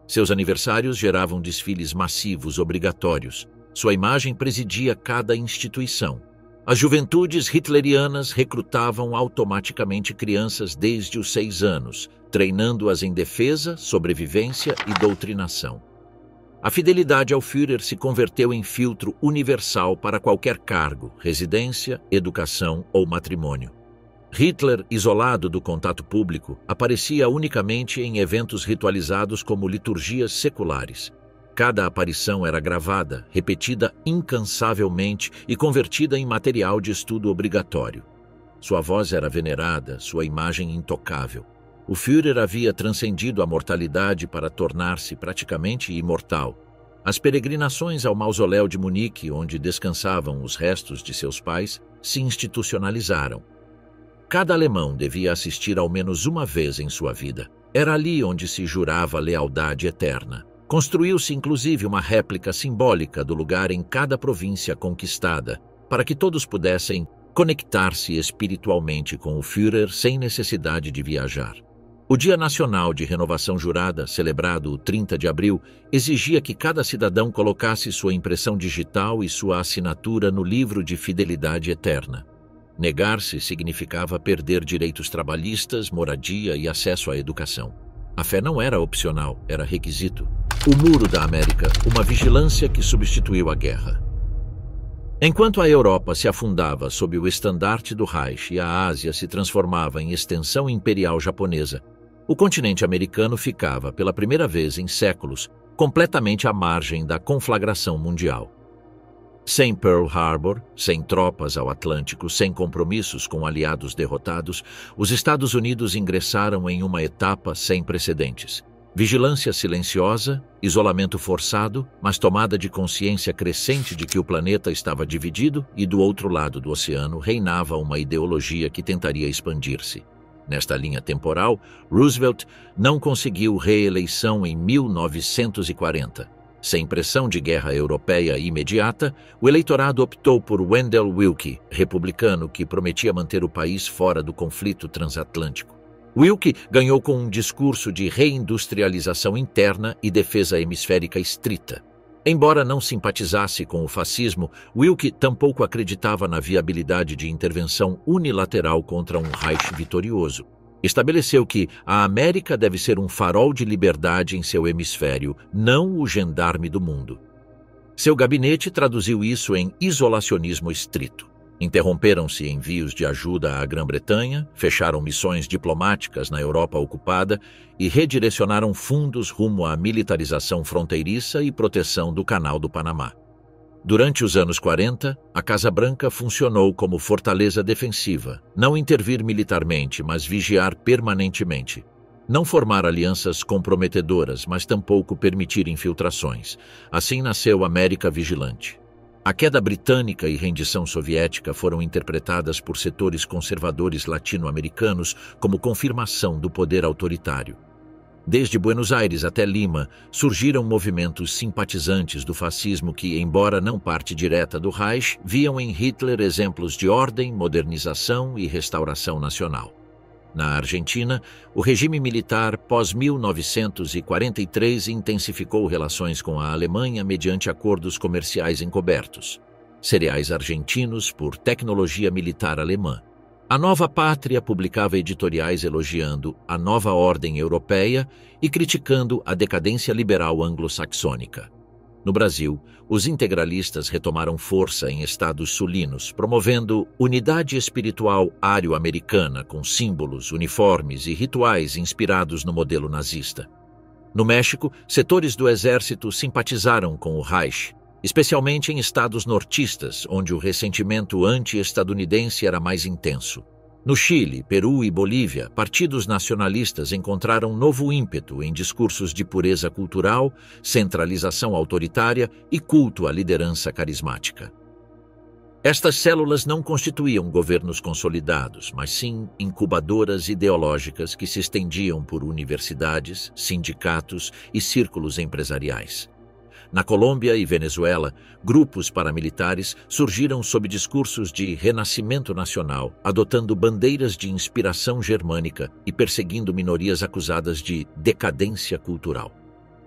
Seus aniversários geravam desfiles massivos obrigatórios. Sua imagem presidia cada instituição. As juventudes hitlerianas recrutavam automaticamente crianças desde os 6 anos, treinando-as em defesa, sobrevivência e doutrinação. A fidelidade ao Führer se converteu em filtro universal para qualquer cargo, residência, educação ou matrimônio. Hitler, isolado do contato público, aparecia unicamente em eventos ritualizados como liturgias seculares. Cada aparição era gravada, repetida incansavelmente e convertida em material de estudo obrigatório. Sua voz era venerada, sua imagem intocável. O Führer havia transcendido a mortalidade para tornar-se praticamente imortal. As peregrinações ao mausoléu de Munique, onde descansavam os restos de seus pais, se institucionalizaram. Cada alemão devia assistir ao menos uma vez em sua vida. Era ali onde se jurava lealdade eterna. Construiu-se inclusive uma réplica simbólica do lugar em cada província conquistada, para que todos pudessem conectar-se espiritualmente com o Führer sem necessidade de viajar. O Dia Nacional de Renovação Jurada, celebrado o 30 de abril, exigia que cada cidadão colocasse sua impressão digital e sua assinatura no livro de fidelidade eterna. Negar-se significava perder direitos trabalhistas, moradia e acesso à educação. A fé não era opcional, era requisito. O Muro da América, uma vigilância que substituiu a guerra. Enquanto a Europa se afundava sob o estandarte do Reich e a Ásia se transformava em extensão imperial japonesa, o continente americano ficava, pela primeira vez em séculos, completamente à margem da conflagração mundial. Sem Pearl Harbor, sem tropas ao Atlântico, sem compromissos com aliados derrotados, os Estados Unidos ingressaram em uma etapa sem precedentes. Vigilância silenciosa, isolamento forçado, mas tomada de consciência crescente de que o planeta estava dividido e do outro lado do oceano reinava uma ideologia que tentaria expandir-se. Nesta linha temporal, Roosevelt não conseguiu reeleição em 1940. Sem pressão de guerra europeia imediata, o eleitorado optou por Wendell Willkie, republicano que prometia manter o país fora do conflito transatlântico. Willkie ganhou com um discurso de reindustrialização interna e defesa hemisférica estrita. Embora não simpatizasse com o fascismo, Willkie tampouco acreditava na viabilidade de intervenção unilateral contra um Reich vitorioso. Estabeleceu que a América deve ser um farol de liberdade em seu hemisfério, não o gendarme do mundo. Seu gabinete traduziu isso em isolacionismo estrito. Interromperam-se envios de ajuda à Grã-Bretanha, fecharam missões diplomáticas na Europa ocupada e redirecionaram fundos rumo à militarização fronteiriça e proteção do Canal do Panamá. Durante os anos 40, a Casa Branca funcionou como fortaleza defensiva, não intervir militarmente, mas vigiar permanentemente. Não formar alianças comprometedoras, mas tampouco permitir infiltrações. Assim nasceu a América Vigilante. A queda britânica e rendição soviética foram interpretadas por setores conservadores latino-americanos como confirmação do poder autoritário. Desde Buenos Aires até Lima, surgiram movimentos simpatizantes do fascismo que, embora não parte direta do Reich, viam em Hitler exemplos de ordem, modernização e restauração nacional. Na Argentina, o regime militar pós-1943 intensificou relações com a Alemanha mediante acordos comerciais encobertos. Cereais argentinos por tecnologia militar alemã. A Nova Pátria publicava editoriais elogiando a nova ordem europeia e criticando a decadência liberal anglo-saxônica. No Brasil, os integralistas retomaram força em estados sulinos, promovendo unidade espiritual ário-americana com símbolos, uniformes e rituais inspirados no modelo nazista. No México, setores do exército simpatizaram com o Reich, especialmente em estados nortistas, onde o ressentimento anti-estadunidense era mais intenso. No Chile, Peru e Bolívia, partidos nacionalistas encontraram novo ímpeto em discursos de pureza cultural, centralização autoritária e culto à liderança carismática. Estas células não constituíam governos consolidados, mas sim incubadoras ideológicas que se estendiam por universidades, sindicatos e círculos empresariais. Na Colômbia e Venezuela, grupos paramilitares surgiram sob discursos de renascimento nacional, adotando bandeiras de inspiração germânica e perseguindo minorias acusadas de decadência cultural.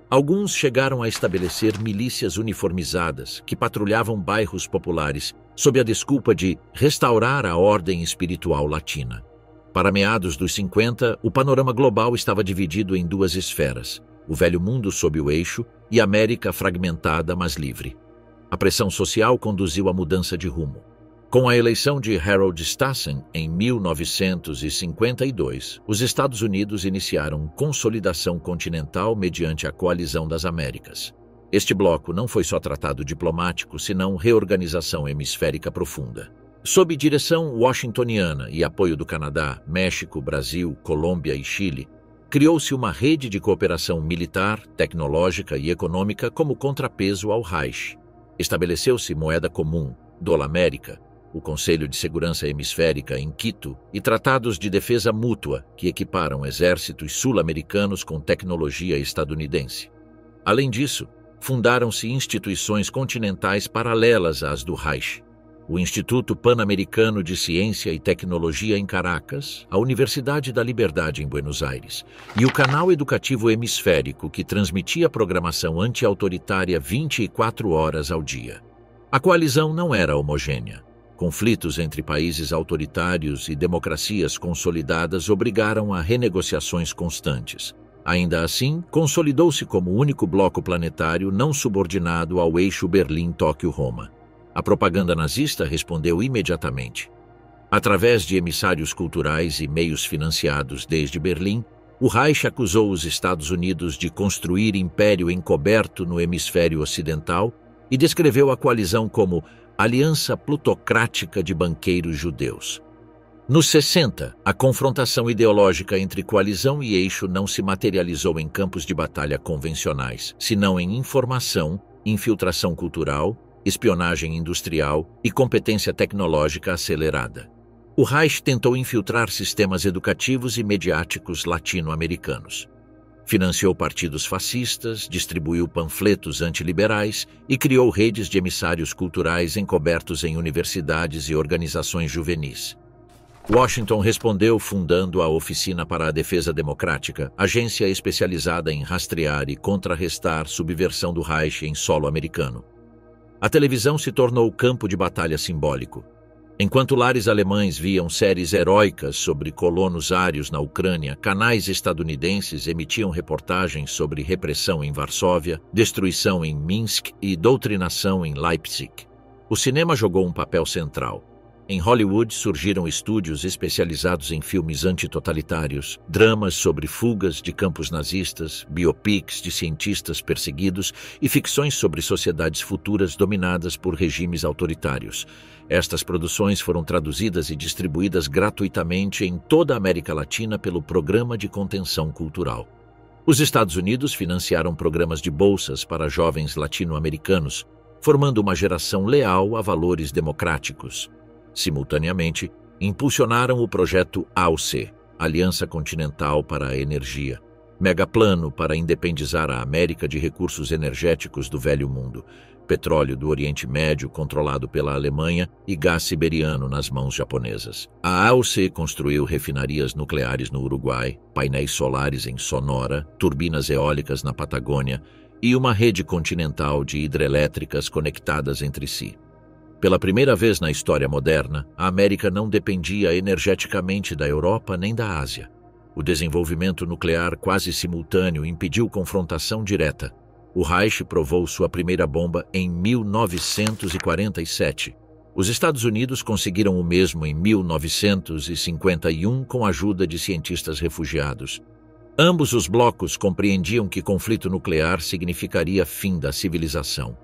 Alguns chegaram a estabelecer milícias uniformizadas que patrulhavam bairros populares sob a desculpa de restaurar a ordem espiritual latina. Para meados dos 50, o panorama global estava dividido em duas esferas: o velho mundo sob o eixo e a América fragmentada, mas livre. A pressão social conduziu à mudança de rumo. Com a eleição de Harold Stassen em 1952, os Estados Unidos iniciaram consolidação continental mediante a Coalizão das Américas. Este bloco não foi só tratado diplomático, senão reorganização hemisférica profunda. Sob direção washingtoniana e apoio do Canadá, México, Brasil, Colômbia e Chile, criou-se uma rede de cooperação militar, tecnológica e econômica como contrapeso ao Reich. Estabeleceu-se moeda comum, dólar América, o Conselho de Segurança Hemisférica em Quito e tratados de defesa mútua que equiparam exércitos sul-americanos com tecnologia estadunidense. Além disso, fundaram-se instituições continentais paralelas às do Reich: o Instituto Pan-Americano de Ciência e Tecnologia em Caracas, a Universidade da Liberdade em Buenos Aires e o Canal Educativo Hemisférico, que transmitia programação anti-autoritária 24 horas ao dia. A coalizão não era homogênea. Conflitos entre países autoritários e democracias consolidadas obrigaram a renegociações constantes. Ainda assim, consolidou-se como o único bloco planetário não subordinado ao eixo Berlim-Tóquio-Roma. A propaganda nazista respondeu imediatamente. Através de emissários culturais e meios financiados desde Berlim, o Reich acusou os Estados Unidos de construir império encoberto no hemisfério ocidental e descreveu a coalizão como aliança plutocrática de banqueiros judeus. Nos 60, a confrontação ideológica entre coalizão e eixo não se materializou em campos de batalha convencionais, senão em informação, infiltração cultural, espionagem industrial e competência tecnológica acelerada. O Reich tentou infiltrar sistemas educativos e mediáticos latino-americanos. Financiou partidos fascistas, distribuiu panfletos antiliberais e criou redes de emissários culturais encobertos em universidades e organizações juvenis. Washington respondeu fundando a Oficina para a Defesa Democrática, agência especializada em rastrear e contrarrestar subversão do Reich em solo americano. A televisão se tornou campo de batalha simbólico. Enquanto lares alemães viam séries heróicas sobre colonos ários na Ucrânia, canais estadunidenses emitiam reportagens sobre repressão em Varsóvia, destruição em Minsk e doutrinação em Leipzig. O cinema jogou um papel central. Em Hollywood surgiram estúdios especializados em filmes antitotalitários, dramas sobre fugas de campos nazistas, biopics de cientistas perseguidos e ficções sobre sociedades futuras dominadas por regimes autoritários. Estas produções foram traduzidas e distribuídas gratuitamente em toda a América Latina pelo Programa de Contenção Cultural. Os Estados Unidos financiaram programas de bolsas para jovens latino-americanos, formando uma geração leal a valores democráticos. Simultaneamente, impulsionaram o projeto ALCE, Aliança Continental para a Energia, megaplano para independizar a América de recursos energéticos do Velho Mundo, petróleo do Oriente Médio controlado pela Alemanha e gás siberiano nas mãos japonesas. A ALCE construiu refinarias nucleares no Uruguai, painéis solares em Sonora, turbinas eólicas na Patagônia e uma rede continental de hidrelétricas conectadas entre si. Pela primeira vez na história moderna, a América não dependia energeticamente da Europa nem da Ásia. O desenvolvimento nuclear quase simultâneo impediu confrontação direta. O Reich provou sua primeira bomba em 1947. Os Estados Unidos conseguiram o mesmo em 1951 com a ajuda de cientistas refugiados. Ambos os blocos compreendiam que conflito nuclear significaria fim da civilização.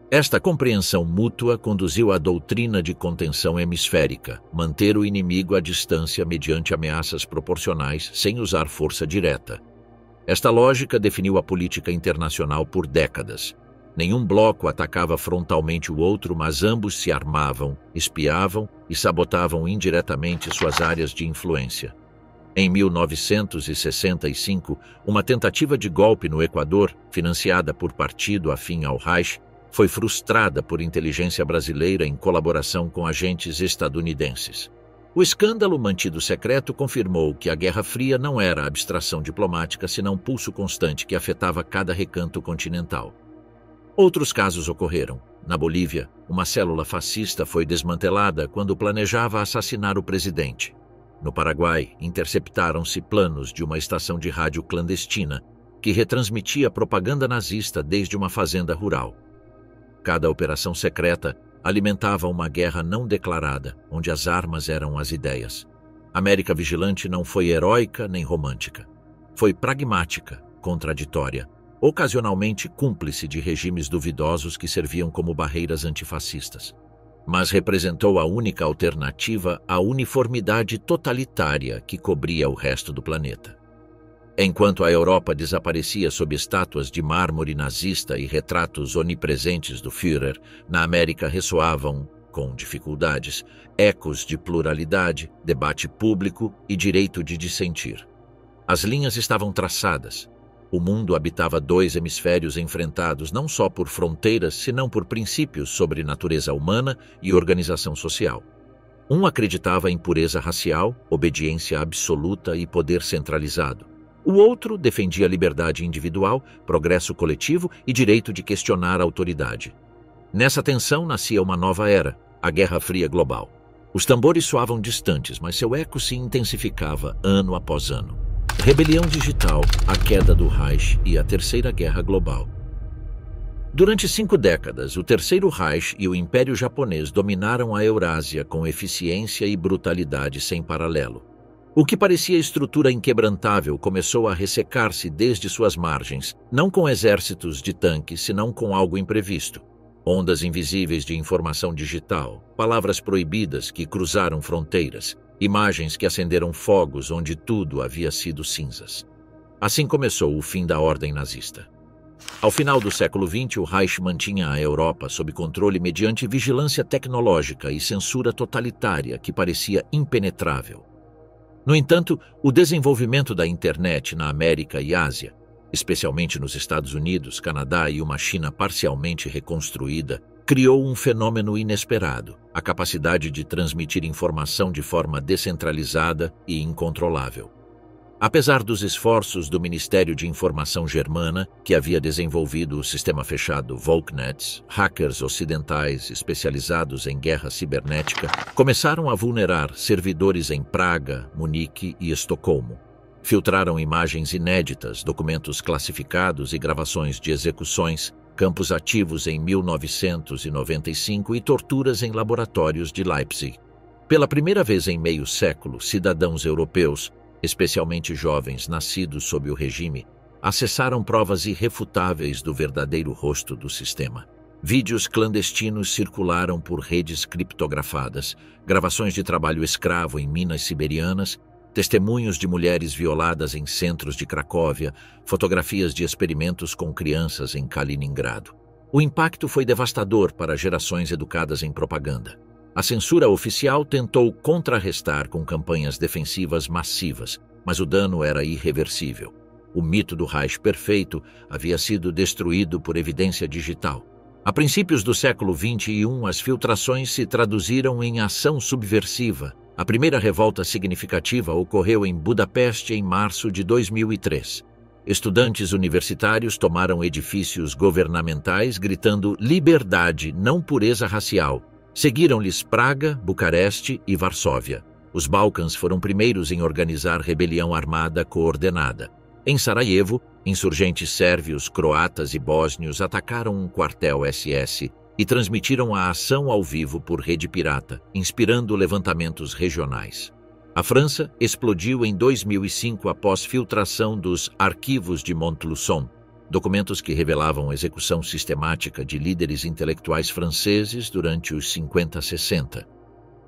Esta compreensão mútua conduziu à doutrina de contenção hemisférica, manter o inimigo à distância mediante ameaças proporcionais sem usar força direta. Esta lógica definiu a política internacional por décadas. Nenhum bloco atacava frontalmente o outro, mas ambos se armavam, espiavam e sabotavam indiretamente suas áreas de influência. Em 1965, uma tentativa de golpe no Equador, financiada por partido afim ao Reich, foi frustrada por inteligência brasileira em colaboração com agentes estadunidenses. O escândalo mantido secreto confirmou que a Guerra Fria não era abstração diplomática, senão pulso constante que afetava cada recanto continental. Outros casos ocorreram. Na Bolívia, uma célula fascista foi desmantelada quando planejava assassinar o presidente. No Paraguai, interceptaram-se planos de uma estação de rádio clandestina que retransmitia propaganda nazista desde uma fazenda rural. Cada operação secreta alimentava uma guerra não declarada, onde as armas eram as ideias. América Vigilante não foi heróica nem romântica. Foi pragmática, contraditória, ocasionalmente cúmplice de regimes duvidosos que serviam como barreiras antifascistas. Mas representou a única alternativa à uniformidade totalitária que cobria o resto do planeta. Enquanto a Europa desaparecia sob estátuas de mármore nazista e retratos onipresentes do Führer, na América ressoavam, com dificuldades, ecos de pluralidade, debate público e direito de dissentir. As linhas estavam traçadas. O mundo habitava dois hemisférios enfrentados não só por fronteiras, senão por princípios sobre natureza humana e organização social. Um acreditava em pureza racial, obediência absoluta e poder centralizado. O outro defendia liberdade individual, progresso coletivo e direito de questionar a autoridade. Nessa tensão nascia uma nova era, a Guerra Fria Global. Os tambores soavam distantes, mas seu eco se intensificava ano após ano. Rebelião digital, a queda do Reich e a Terceira Guerra Global. Durante 5 décadas, o Terceiro Reich e o Império Japonês dominaram a Eurásia com eficiência e brutalidade sem paralelo. O que parecia estrutura inquebrantável começou a ressecar-se desde suas margens, não com exércitos de tanques, senão com algo imprevisto. Ondas invisíveis de informação digital, palavras proibidas que cruzaram fronteiras, imagens que acenderam fogos onde tudo havia sido cinzas. Assim começou o fim da ordem nazista. Ao final do século XX, o Reich mantinha a Europa sob controle mediante vigilância tecnológica e censura totalitária que parecia impenetrável. No entanto, o desenvolvimento da internet na América e Ásia, especialmente nos Estados Unidos, Canadá e uma China parcialmente reconstruída, criou um fenômeno inesperado, a capacidade de transmitir informação de forma descentralizada e incontrolável. Apesar dos esforços do Ministério de Informação Germana, que havia desenvolvido o sistema fechado Volknets, hackers ocidentais especializados em guerra cibernética começaram a vulnerar servidores em Praga, Munique e Estocolmo. Filtraram imagens inéditas, documentos classificados e gravações de execuções, campos ativos em 1995 e torturas em laboratórios de Leipzig. Pela primeira vez em meio século, cidadãos europeus, especialmente jovens nascidos sob o regime, acessaram provas irrefutáveis do verdadeiro rosto do sistema. Vídeos clandestinos circularam por redes criptografadas, gravações de trabalho escravo em minas siberianas, testemunhos de mulheres violadas em centros de Cracóvia, fotografias de experimentos com crianças em Kaliningrado. O impacto foi devastador para gerações educadas em propaganda. A censura oficial tentou contrarrestar com campanhas defensivas massivas, mas o dano era irreversível. O mito do Reich perfeito havia sido destruído por evidência digital. A princípios do século XXI, as filtrações se traduziram em ação subversiva. A primeira revolta significativa ocorreu em Budapeste em março de 2003. Estudantes universitários tomaram edifícios governamentais gritando liberdade, não pureza racial. Seguiram-lhes Praga, Bucareste e Varsóvia. Os Balcãs foram primeiros em organizar rebelião armada coordenada. Em Sarajevo, insurgentes sérvios, croatas e bósnios atacaram um quartel SS e transmitiram a ação ao vivo por rede pirata, inspirando levantamentos regionais. A França explodiu em 2005 após filtração dos arquivos de Montluçon, documentos que revelavam a execução sistemática de líderes intelectuais franceses durante os 50-60.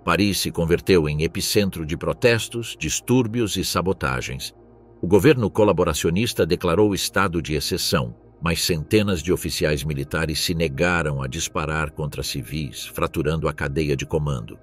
Paris se converteu em epicentro de protestos, distúrbios e sabotagens. O governo colaboracionista declarou estado de exceção, mas centenas de oficiais militares se negaram a disparar contra civis, fraturando a cadeia de comando.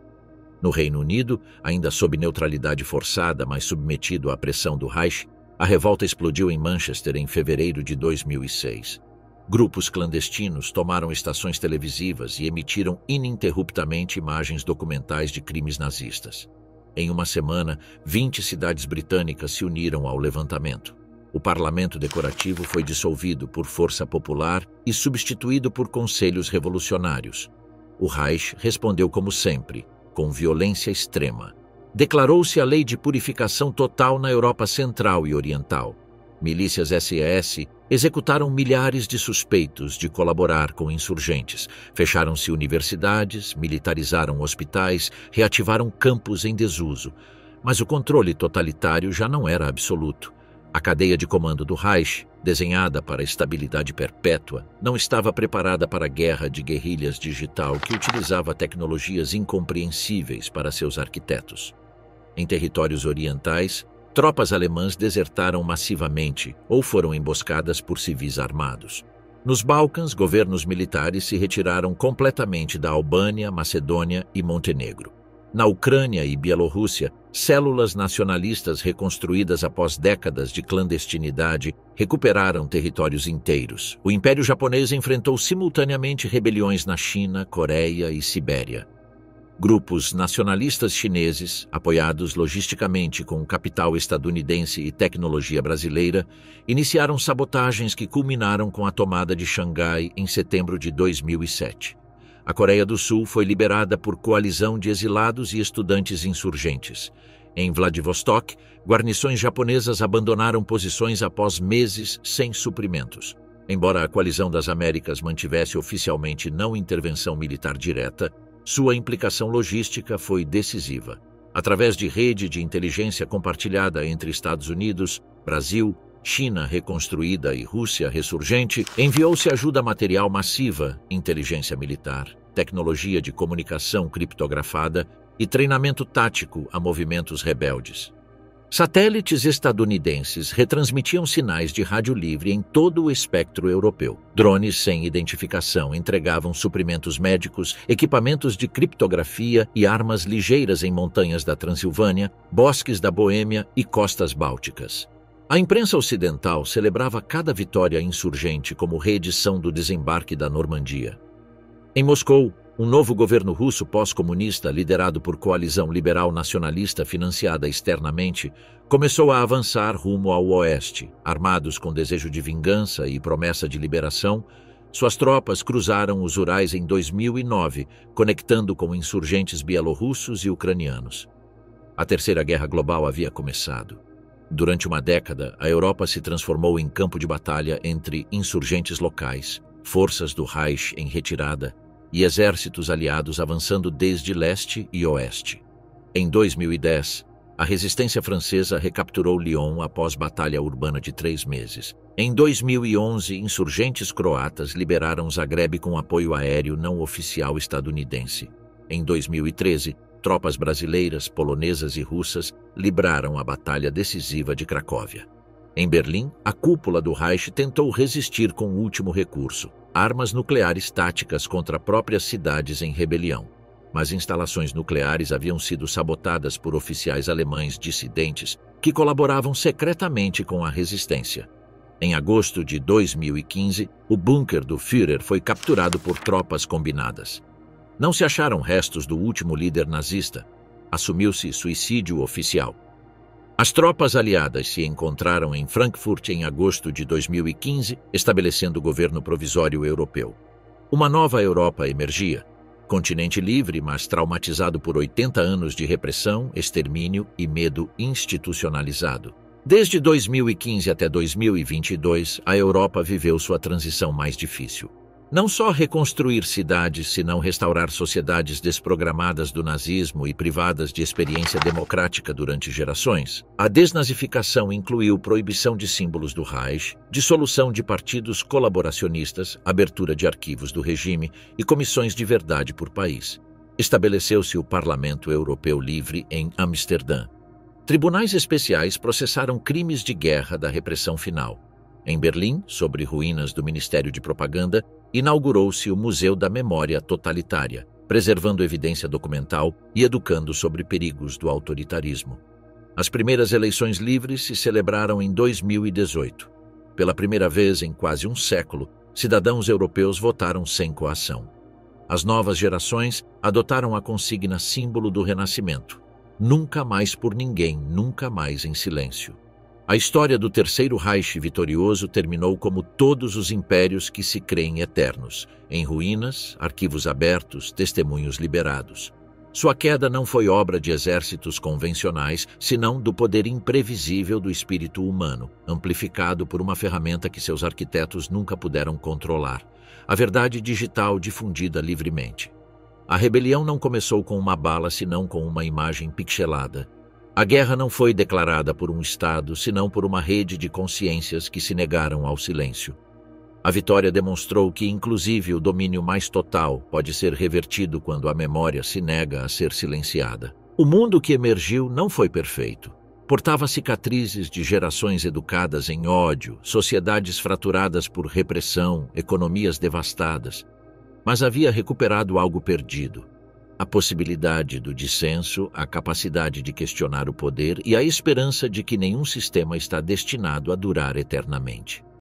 No Reino Unido, ainda sob neutralidade forçada, mas submetido à pressão do Reich, a revolta explodiu em Manchester em fevereiro de 2006. Grupos clandestinos tomaram estações televisivas e emitiram ininterruptamente imagens documentais de crimes nazistas. Em uma semana, 20 cidades britânicas se uniram ao levantamento. O parlamento decorativo foi dissolvido por força popular e substituído por conselhos revolucionários. O Reich respondeu como sempre, com violência extrema. Declarou-se a lei de purificação total na Europa Central e Oriental. Milícias SS executaram milhares de suspeitos de colaborar com insurgentes. Fecharam-se universidades, militarizaram hospitais, reativaram campos em desuso. Mas o controle totalitário já não era absoluto. A cadeia de comando do Reich, desenhada para a estabilidade perpétua, não estava preparada para a guerra de guerrilhas digital que utilizava tecnologias incompreensíveis para seus arquitetos. Em territórios orientais, tropas alemãs desertaram massivamente ou foram emboscadas por civis armados. Nos Balcãs, governos militares se retiraram completamente da Albânia, Macedônia e Montenegro. Na Ucrânia e Bielorrússia, células nacionalistas reconstruídas após décadas de clandestinidade recuperaram territórios inteiros. O Império Japonês enfrentou simultaneamente rebeliões na China, Coreia e Sibéria. Grupos nacionalistas chineses, apoiados logisticamente com capital estadunidense e tecnologia brasileira, iniciaram sabotagens que culminaram com a tomada de Xangai em setembro de 2007. A Coreia do Sul foi liberada por coalizão de exilados e estudantes insurgentes. Em Vladivostok, guarnições japonesas abandonaram posições após meses sem suprimentos. Embora a Coalizão das Américas mantivesse oficialmente não intervenção militar direta, sua implicação logística foi decisiva. Através de rede de inteligência compartilhada entre Estados Unidos, Brasil, China reconstruída e Rússia ressurgente, enviou-se ajuda material massiva, inteligência militar, tecnologia de comunicação criptografada e treinamento tático a movimentos rebeldes. Satélites estadunidenses retransmitiam sinais de rádio livre em todo o espectro europeu. Drones sem identificação entregavam suprimentos médicos, equipamentos de criptografia e armas ligeiras em montanhas da Transilvânia, bosques da Boêmia e costas bálticas. A imprensa ocidental celebrava cada vitória insurgente como reedição do desembarque da Normandia. Em Moscou, um novo governo russo pós-comunista, liderado por coalizão liberal nacionalista financiada externamente, começou a avançar rumo ao oeste. Armados com desejo de vingança e promessa de liberação, suas tropas cruzaram os Urais em 2009, conectando com insurgentes bielorrussos e ucranianos. A Terceira Guerra Global havia começado. Durante uma década, a Europa se transformou em campo de batalha entre insurgentes locais, forças do Reich em retirada e exércitos aliados avançando desde leste e oeste. Em 2010, a resistência francesa recapturou Lyon após batalha urbana de 3 meses. Em 2011, insurgentes croatas liberaram Zagreb com apoio aéreo não oficial estadunidense. Em 2013, tropas brasileiras, polonesas e russas livraram a batalha decisiva de Cracóvia. Em Berlim, a cúpula do Reich tentou resistir com o último recurso, armas nucleares táticas contra próprias cidades em rebelião. Mas instalações nucleares haviam sido sabotadas por oficiais alemães dissidentes que colaboravam secretamente com a resistência. Em agosto de 2015, o bunker do Führer foi capturado por tropas combinadas. Não se acharam restos do último líder nazista. Assumiu-se suicídio oficial. As tropas aliadas se encontraram em Frankfurt em agosto de 2015, estabelecendo o governo provisório europeu. Uma nova Europa emergia. Continente livre, mas traumatizado por 80 anos de repressão, extermínio e medo institucionalizado. Desde 2015 até 2022, a Europa viveu sua transição mais difícil. Não só reconstruir cidades, senão restaurar sociedades desprogramadas do nazismo e privadas de experiência democrática durante gerações. A desnazificação incluiu proibição de símbolos do Reich, dissolução de partidos colaboracionistas, abertura de arquivos do regime e comissões de verdade por país. Estabeleceu-se o Parlamento Europeu Livre em Amsterdã. Tribunais especiais processaram crimes de guerra da repressão final. Em Berlim, sobre ruínas do Ministério de Propaganda, inaugurou-se o Museu da Memória Totalitária. preservando evidência documental e educando sobre perigos do autoritarismo. As primeiras eleições livres se celebraram em 2018. Pela primeira vez em quase um século, cidadãos europeus votaram sem coação. As novas gerações adotaram a consigna símbolo do renascimento: nunca mais por ninguém, nunca mais em silêncio. A história do Terceiro Reich vitorioso terminou como todos os impérios que se creem eternos, em ruínas, arquivos abertos, testemunhos liberados. Sua queda não foi obra de exércitos convencionais, senão do poder imprevisível do espírito humano, amplificado por uma ferramenta que seus arquitetos nunca puderam controlar: a verdade digital difundida livremente. A rebelião não começou com uma bala, senão com uma imagem pixelada. A guerra não foi declarada por um Estado, senão por uma rede de consciências que se negaram ao silêncio. A vitória demonstrou que, inclusive, o domínio mais total pode ser revertido quando a memória se nega a ser silenciada. O mundo que emergiu não foi perfeito. Portava cicatrizes de gerações educadas em ódio, sociedades fraturadas por repressão, economias devastadas. Mas havia recuperado algo perdido: a possibilidade do dissenso, a capacidade de questionar o poder e a esperança de que nenhum sistema está destinado a durar eternamente.